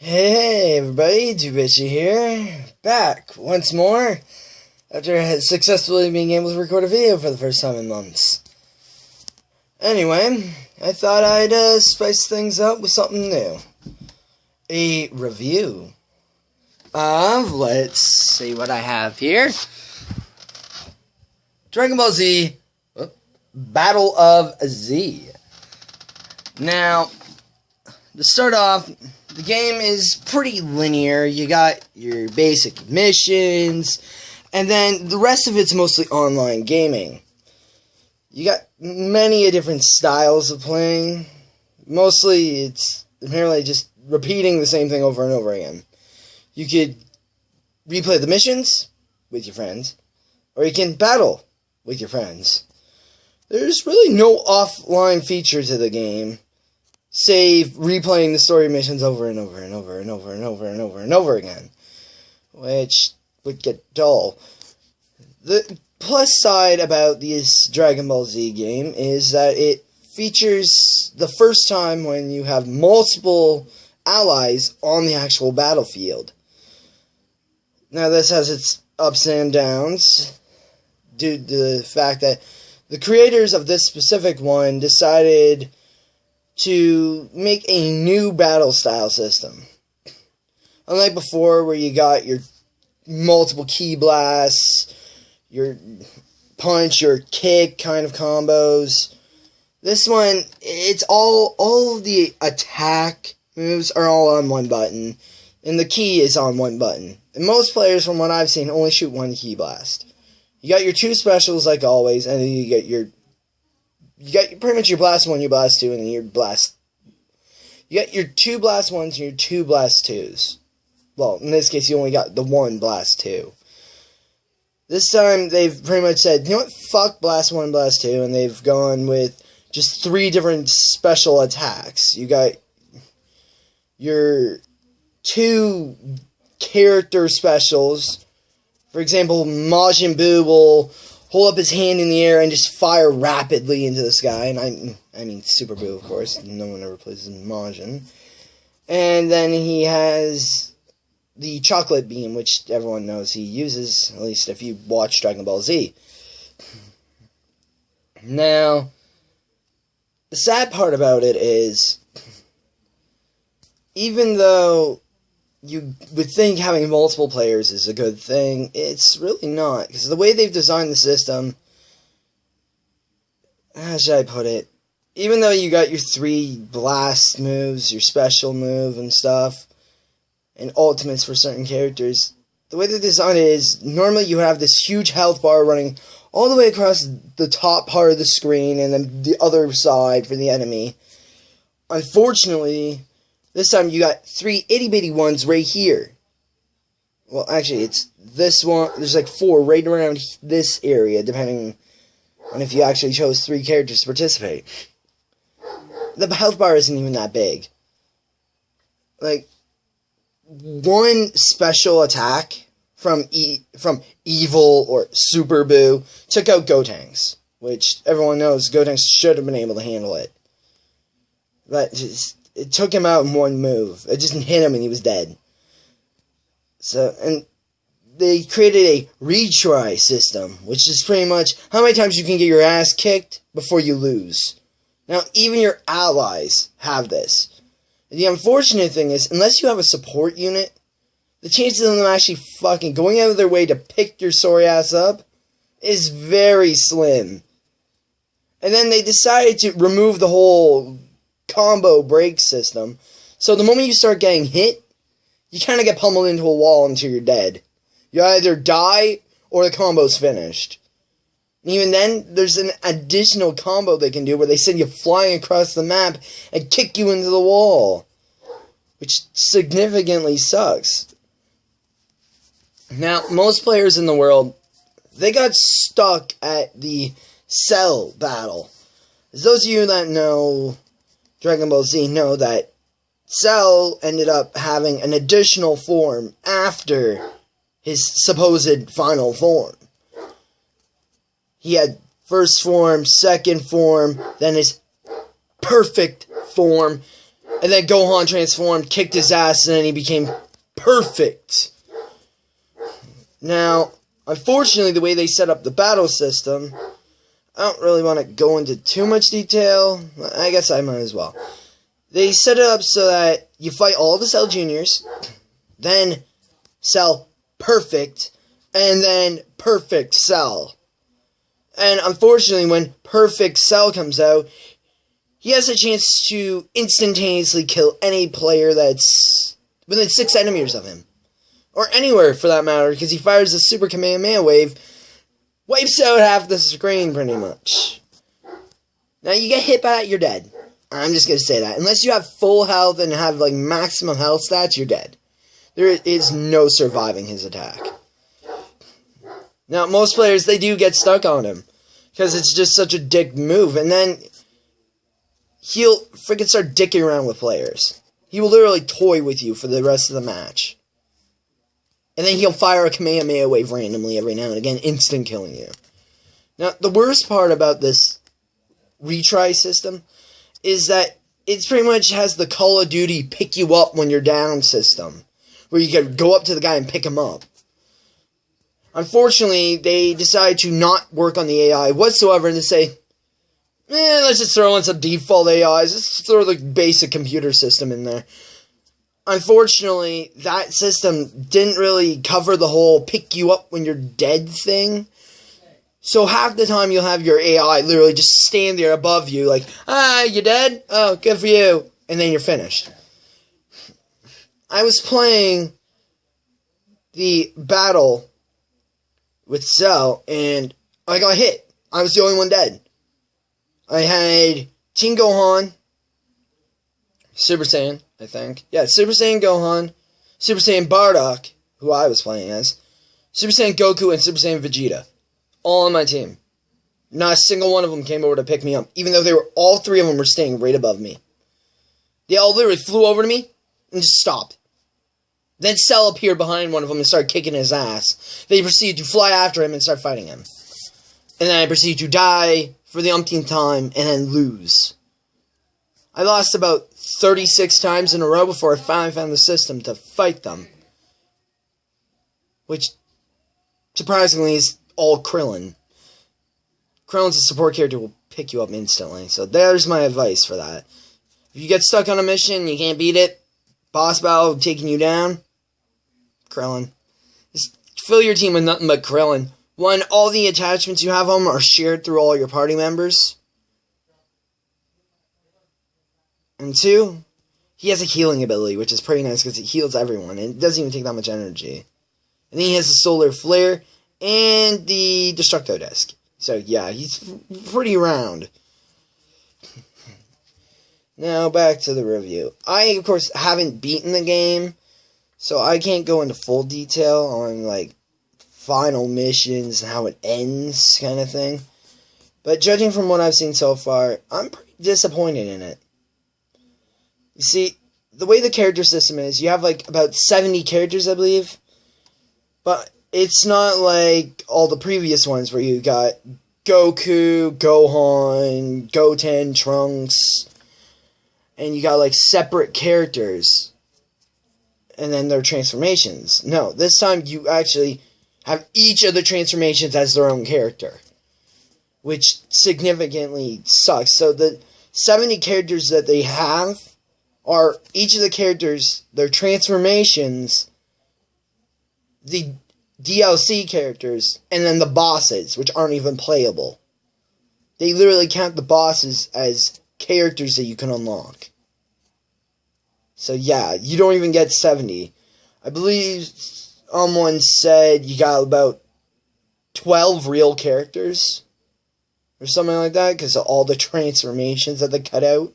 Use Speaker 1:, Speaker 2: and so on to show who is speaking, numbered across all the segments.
Speaker 1: Hey everybody, dudebichit here, back once more after successfully being able to record a video for the first time in months. Anyway, I thought I'd spice things up with something new. A review of, let's see what I have here, Dragon Ball Z Battle of Z. Now, to start off, the game is pretty linear. You got your basic missions, and then the rest of it's mostly online gaming. You got many different styles of playing. Mostly it's apparently just repeating the same thing over and over again. You could replay the missions with your friends, or you can battle with your friends. There's really no offline feature to the game, save replaying the story missions over and over and over and over and over and over and over again, which would get dull. The plus side about this Dragon Ball Z game is that it features the first time when you have multiple allies on the actual battlefield. Now this has its ups and downs due to the fact that the creators of this specific one decided to make a new battle style system. Unlike before, where you got your multiple ki blasts, your punch, your kick kind of combos, this one, it's all of the attack moves are all on one button, and the ki is on one button. And most players, from what I've seen, only shoot one ki blast. You got your two specials like always, and then you got pretty much your blast 1, your blast 2, and then your blast. You got your 2 blast 1s and your 2 blast 2s. Well, in this case, you only got the 1 blast 2. This time, they've pretty much said, you know what, fuck blast 1, blast 2, and they've gone with just 3 different special attacks. You got your 2 character specials. For example, Majin Buu will hold up his hand in the air and just fire rapidly into the sky. And I mean Super Buu, of course. No one ever plays as Majin. And then he has the chocolate beam, which everyone knows he uses, at least if you watch Dragon Ball Z. Now, the sad part about it is, even though you would think having multiple players is a good thing, it's really not. Because the way they've designed the system, how should I put it? Even though you got your 3 blast moves, your special move and stuff, and ultimates for certain characters, the way they designed it is, normally you have this huge health bar running all the way across the top part of the screen, and then the other side for the enemy. Unfortunately, this time you got 3 itty-bitty ones right here. Well, actually, it's this one. There's like 4 right around this area, depending on if you actually chose 3 characters to participate. The health bar isn't even that big. Like, 1 special attack from Evil or Super Buu took out Gotenks, which everyone knows Gotenks should have been able to handle it. But it took him out in 1 move. It just hit him and he was dead. So, and they created a retry system, which is pretty much how many times you can get your ass kicked before you lose. Now, even your allies have this. The unfortunate thing is, unless you have a support unit, the chances of them actually fucking going out of their way to pick your sorry ass up is very slim. And then they decided to remove the whole combo break system, so the moment you start getting hit, you kind of get pummeled into a wall until you're dead. You either die or the combo's finished. And even then, there's an additional combo they can do where they send you flying across the map and kick you into the wall, which significantly sucks. Now, most players in the world, they got stuck at the Cell battle. As those of you that know Dragon Ball Z know that Cell ended up having an additional form after his supposed final form. He had first form, second form, then his perfect form, And then Gohan transformed, kicked his ass, and then he became perfect. Now, unfortunately, the way they set up the battle system, I don't really want to go into too much detail. I guess I might as well. They set it up so that you fight all the Cell Juniors, then Cell Perfect, and then Perfect Cell. And unfortunately, when Perfect Cell comes out, he has a chance to instantaneously kill any player that's within 6 centimeters of him. Or anywhere, for that matter, because he fires a Super Kamehameha wave, wipes out half the screen, pretty much. Now, you get hit by that, you're dead. I'm just going to say that. Unless you have full health and have, like, maximum health stats, you're dead. There is no surviving his attack. Now, most players, they do get stuck on him. Because it's just such a dick move. And then he'll freaking start dicking around with players. He will literally toy with you for the rest of the match. And then he'll fire a Kamehameha wave randomly every now and again, instant killing you. Now, the worst part about this retry system is that it pretty much has the Call of Duty pick you up when you're down system. Where you can go up to the guy and pick him up. Unfortunately, they decide to not work on the AI whatsoever and to say, let's just throw in some default AIs. Let's throw the basic computer system in there. Unfortunately, that system didn't really cover the whole pick you up when you're dead thing. So half the time you'll have your AI literally just stand there above you like, you dead? Oh, good for you. And then you're finished. I was playing the battle with Cell, and I got hit. I was the only one dead. I had Teen Gohan, Super Saiyan, I think. Yeah, Super Saiyan Gohan, Super Saiyan Bardock, who I was playing as, Super Saiyan Goku, and Super Saiyan Vegeta. All on my team. Not a single one of them came over to pick me up, even though all 3 of them were staying right above me. They all literally flew over to me and just stopped. Then Cell appeared behind one of them and started kicking his ass. They proceeded to fly after him and start fighting him. And then I proceeded to die for the umpteenth time and then lose. I lost about 36 times in a row before I finally found the system to fight them. Which, surprisingly, is all Krillin. Krillin's a support character who will pick you up instantly. So there's my advice for that. If you get stuck on a mission, you can't beat it, boss battle taking you down, Krillin. Just fill your team with nothing but Krillin. 1, all the attachments you have on them are shared through all your party members. And 2, he has a healing ability, which is pretty nice because it heals everyone, and it doesn't even take that much energy. And then he has the Solar Flare and the Destructo Disc. So yeah, he's pretty round. Now, back to the review. I, of course, haven't beaten the game, so I can't go into full detail on, like, final missions and how it ends, kind of thing. But judging from what I've seen so far, I'm pretty disappointed in it. You see, the way the character system is, you have, like, about 70 characters, I believe. But it's not like all the previous ones where you got Goku, Gohan, Goten, Trunks, and you got, like, separate characters, and then their transformations. No, this time you actually have each of the transformations as their own character, which significantly sucks. So the 70 characters that they have are each of the characters, their transformations, the DLC characters, and then the bosses, which aren't even playable. They literally count the bosses as characters that you can unlock. So yeah, you don't even get 70. I believe someone said you got about 12 real characters, or something like that, because of all the transformations that they cut out.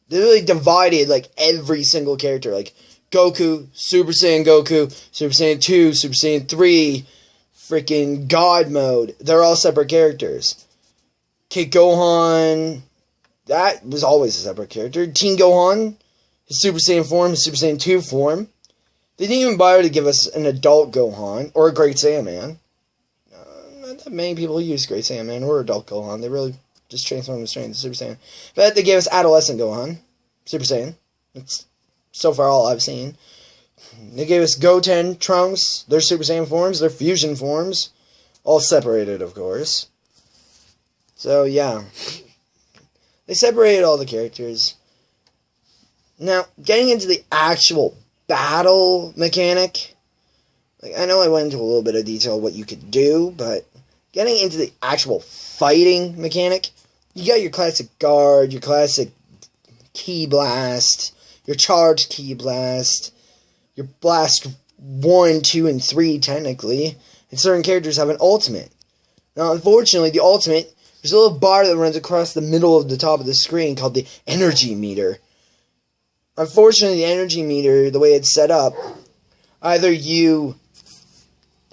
Speaker 1: They really divided, like, every single character, like Goku, Super Saiyan Goku, Super Saiyan 2, Super Saiyan 3, freaking God Mode. They're all separate characters. Kid Gohan, that was always a separate character. Teen Gohan, his Super Saiyan form, his Super Saiyan 2 form. They didn't even bother to give us an adult Gohan, or a Great Saiyaman. Not that many people use Great Saiyaman or adult Gohan. They really just transform him straight into Super Saiyan. But they gave us adolescent Gohan, Super Saiyan. That's so far all I've seen. They gave us Goten, Trunks, their Super Saiyan forms, their fusion forms. All separated, of course. So, yeah. They separated all the characters. Now, getting into the actual battle mechanic. Like, I know I went into a little bit of detail what you could do, but getting into the actual fighting mechanic, you got your classic guard, your classic ki blast, your charge ki blast, your blast 1, 2, and 3, technically, and certain characters have an ultimate. Now, unfortunately, the ultimate, there's a little bar that runs across the middle of the top of the screen called the energy meter. Unfortunately, the energy meter, the way it's set up, either you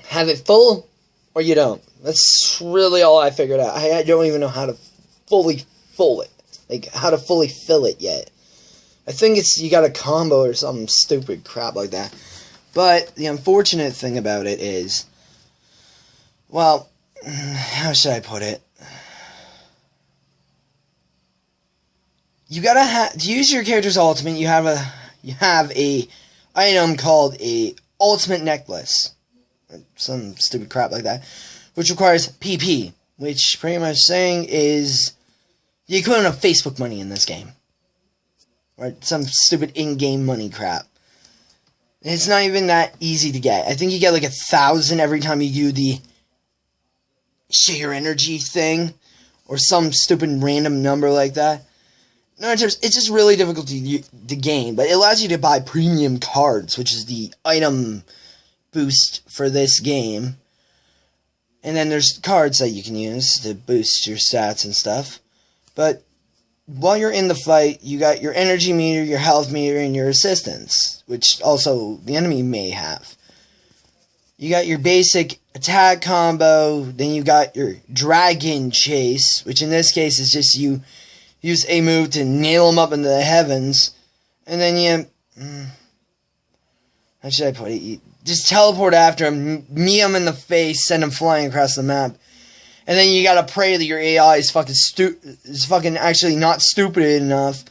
Speaker 1: have it full or you don't. That's really all I figured out. I don't even know how to fully fill it. Like, how to fully fill it yet. I think it's, you got a combo or some stupid crap like that. But the unfortunate thing about it is, well, how should I put it? You gotta have, to use your character's ultimate, you have a item called a ultimate necklace. Some stupid crap like that. Which requires PP. Which pretty much saying is the equivalent of Facebook money in this game. Or some stupid in-game money crap. It's not even that easy to get. I think you get like 1,000 every time you do the share energy thing. Or some stupid random number like that. No, it's just really difficult to gain. But it allows you to buy premium cards, which is the item boost for this game. And then there's cards that you can use to boost your stats and stuff. But while you're in the fight, you got your energy meter, your health meter, and your assistance, which also the enemy may have. You got your basic attack combo, then you got your dragon chase, which in this case is just you use a move to nail them up into the heavens, and then you, how should I put it, you just teleport after him, knee him in the face, send him flying across the map. And then you gotta pray that your AI is fucking actually not stupid enough,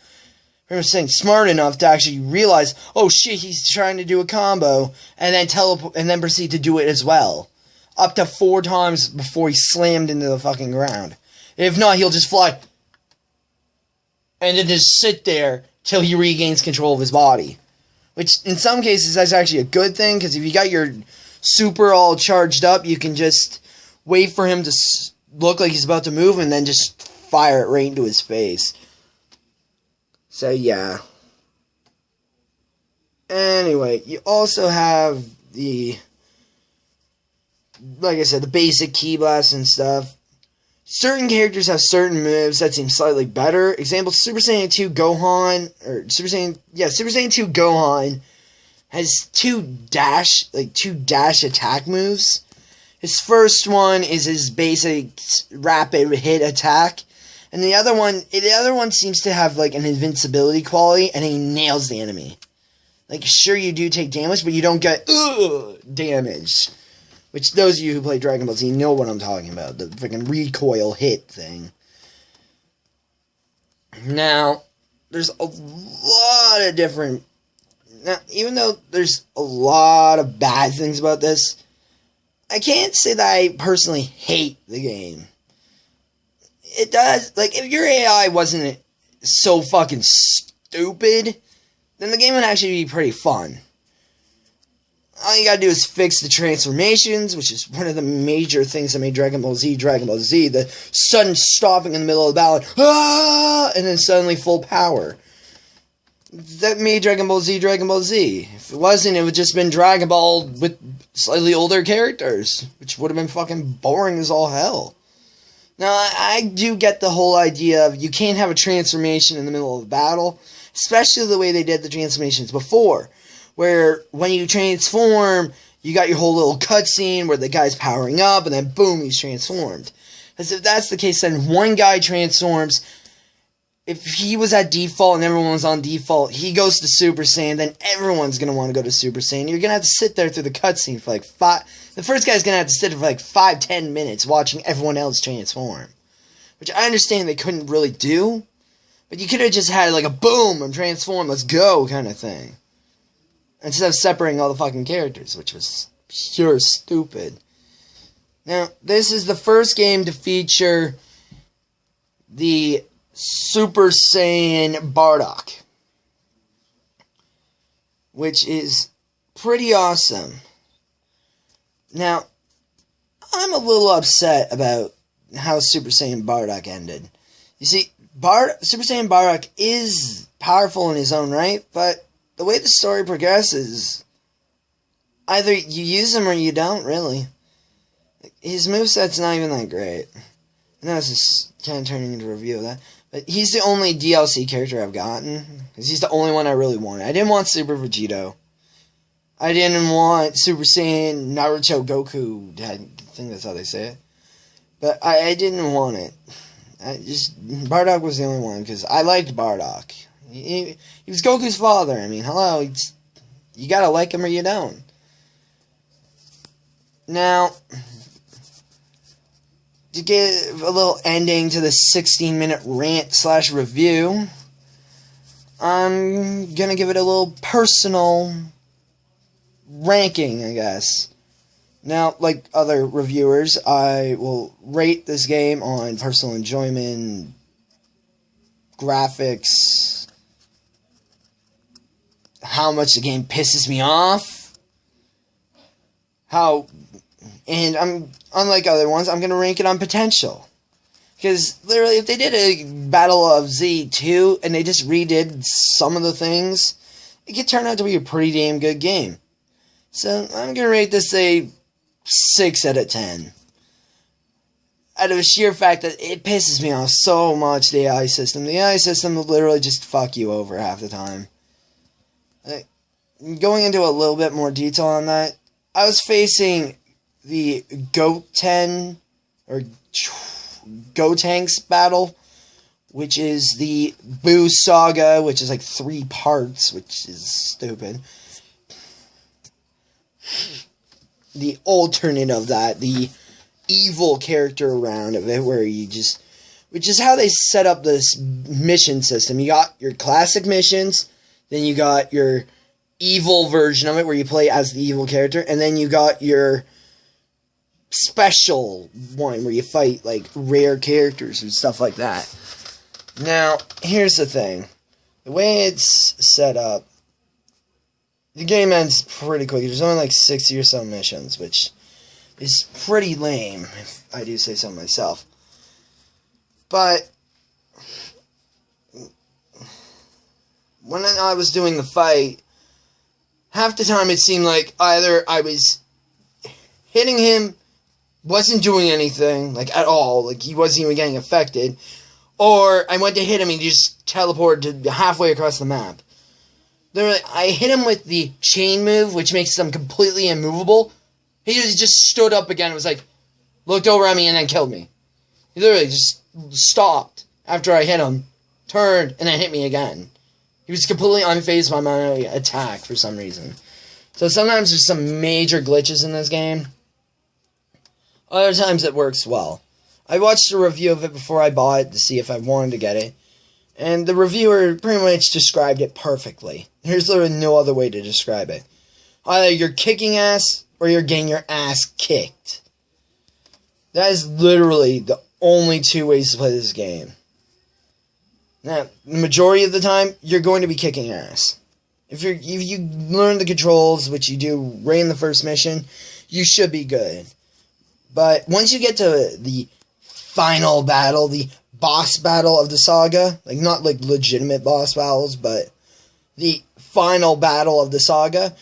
Speaker 1: I'm saying smart enough to actually realize, oh shit, he's trying to do a combo, and then teleport, and then proceed to do it as well. Up to 4 times before he's slammed into the fucking ground. If not, he'll just fly, and then just sit there till he regains control of his body. Which, in some cases, that's actually a good thing, because if you got your super all charged up, you can just wait for him to look like he's about to move, and then just fire it right into his face. So, yeah. Anyway, you also have the, like I said, the basic ki blast and stuff. Certain characters have certain moves that seem slightly better. Example, Super Saiyan 2 Gohan, or Super Saiyan 2 Gohan has two dash attack moves. His first one is his basic rapid hit attack, and the other one seems to have like an invincibility quality, and he nails the enemy. Like, sure, you do take damage, but you don't get damage. Which, those of you who play Dragon Ball Z know what I'm talking about. The freaking recoil hit thing. Now, there's a lot of different... Now, even though there's a lot of bad things about this, I can't say that I personally hate the game. It does... Like, if your AI wasn't so fucking stupid, then the game would actually be pretty fun. All you gotta do is fix the transformations, which is one of the major things that made Dragon Ball Z, the sudden stopping in the middle of the battle, and then suddenly full power. That made Dragon Ball Z. If it wasn't, it would just been Dragon Ball with slightly older characters, which would have been fucking boring as all hell. Now, I do get the whole idea of you can't have a transformation in the middle of a battle, especially the way they did the transformations before. Where, when you transform, you got your whole little cutscene where the guy's powering up, and then boom, he's transformed. Because if that's the case, then one guy transforms. If he was at default and everyone was on default, he goes to Super Saiyan, then everyone's going to want to go to Super Saiyan. You're going to have to sit there through the cutscene for like 5... The first guy's going to have to sit there for like 5-10 minutes watching everyone else transform. Which I understand they couldn't really do. But you could have just had like a boom and transform, let's go kind of thing. Instead of separating all the fucking characters, which was pure stupid. Now, this is the first game to feature the Super Saiyan Bardock, which is pretty awesome. Now, I'm a little upset about how Super Saiyan Bardock ended. You see, Super Saiyan Bardock is powerful in his own right, but the way the story progresses, either you use him or you don't, really. His moveset's not even that great. I know it's just kind of turning into a review of that. But he's the only DLC character I've gotten. Because he's the only one I really wanted. I didn't want Super Vegito. I didn't want Super Saiyan Naruto Goku. I think that's how they say it. But I didn't want it. Bardock was the only one. Because I liked Bardock. He was Goku's father. I mean, hello. You gotta like him or you don't. Now, to give a little ending to the 16-minute rant/review, I'm gonna give it a little personal ranking, I guess. Now, like other reviewers, I will rate this game on personal enjoyment, graphics, how much the game pisses me off, and I'm, unlike other ones, I'm going to rank it on potential. Because, literally, if they did a Battle of Z2, and they just redid some of the things, it could turn out to be a pretty damn good game. So, I'm going to rate this a 6 out of 10. Out of the sheer fact that it pisses me off so much, the AI system. The AI system will literally just fuck you over half the time. Going into a little bit more detail on that, I was facing the Goten, or Gotenks battle, which is the Boo Saga, which is like 3 parts, which is stupid. The alternate of that, the evil character around of it, where you just, which is how they set up this mission system. You got your classic missions, then you got your evil version of it, where you play as the evil character, and then you got your special one, where you fight, like, rare characters and stuff like that. Now, here's the thing. The way it's set up, the game ends pretty quick. There's only, like, 60 or so missions, which is pretty lame, if I do say so myself. But when I was doing the fight, half the time it seemed like either I was hitting him, wasn't doing anything, like, at all, like, he wasn't even getting affected, or I went to hit him and he just teleported to halfway across the map. Literally, I hit him with the chain move, which makes him completely immovable. He just stood up again and was like, looked over at me and then killed me. He literally just stopped after I hit him, turned, and then hit me again. He was completely unfazed by my attack for some reason. So sometimes there's some major glitches in this game. Other times it works well. I watched a review of it before I bought it to see if I wanted to get it. And the reviewer pretty much described it perfectly. There's literally no other way to describe it. Either you're kicking ass, or you're getting your ass kicked. That is literally the only 2 ways to play this game. Now, the majority of the time, you're going to be kicking ass. If you learn the controls, which you do right in the first mission, you should be good. But once you get to the final battle, the boss battle of the saga, like, not like legitimate boss battles, but the final battle of the saga,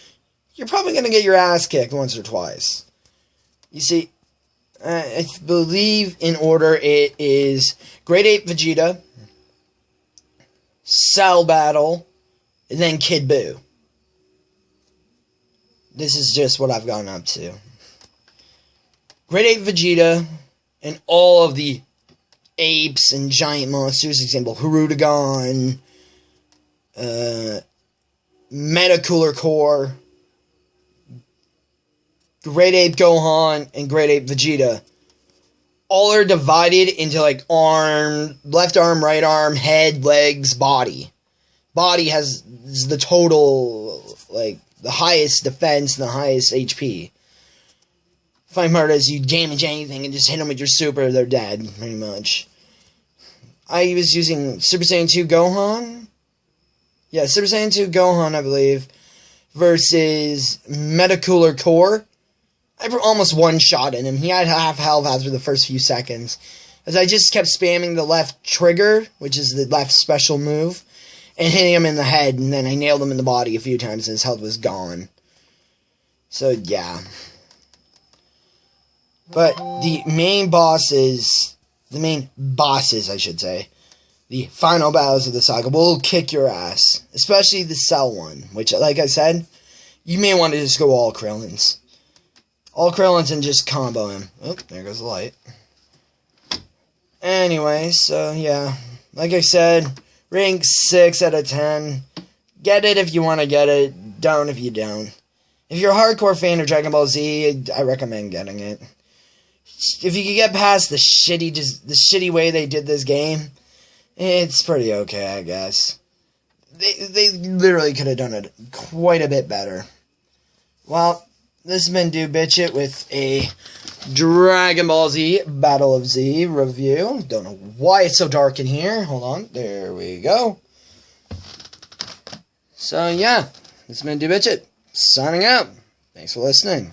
Speaker 1: you're probably going to get your ass kicked once or twice. You see, I believe in order it is Grade 8 Vegeta, Cell Battle, and then Kid Buu. This is just what I've gone up to. Grade 8 Vegeta, and all of the apes and giant monsters, example, Hirudegan, Metacooler Core, Grade 8 Gohan, and Grade 8 Vegeta, all are divided into like arm, left arm, right arm, head, legs, body. Body has the total, like, the highest defense and the highest HP. Fine part is you damage anything and just hit them with your super, they're dead, pretty much. I was using Super Saiyan 2 Gohan. Yeah, Super Saiyan 2 Gohan, I believe, versus Metacooler Core. I almost one-shot in him. He had half health after the first few seconds. As I just kept spamming the left trigger, which is the left special move, and hitting him in the head, and then I nailed him in the body a few times, and his health was gone. So, yeah. But the main bosses, I should say, the final battles of the saga will kick your ass. Especially the Cell one, which, like I said, you may want to just go all Krillins. All Krillins and just combo him. Oh, there goes the light. Anyway, so yeah. Like I said, rank 6 out of 10. Get it if you want to get it. Don't if you don't. If you're a hardcore fan of Dragon Ball Z, I recommend getting it. If you can get past the shitty way they did this game, it's pretty okay, I guess. They literally could have done it quite a bit better. Well, this has been dudebichit with a Dragon Ball Z Battle of Z review. Don't know why it's so dark in here. Hold on. There we go. So, yeah. This has been dudebichit. Signing out. Thanks for listening.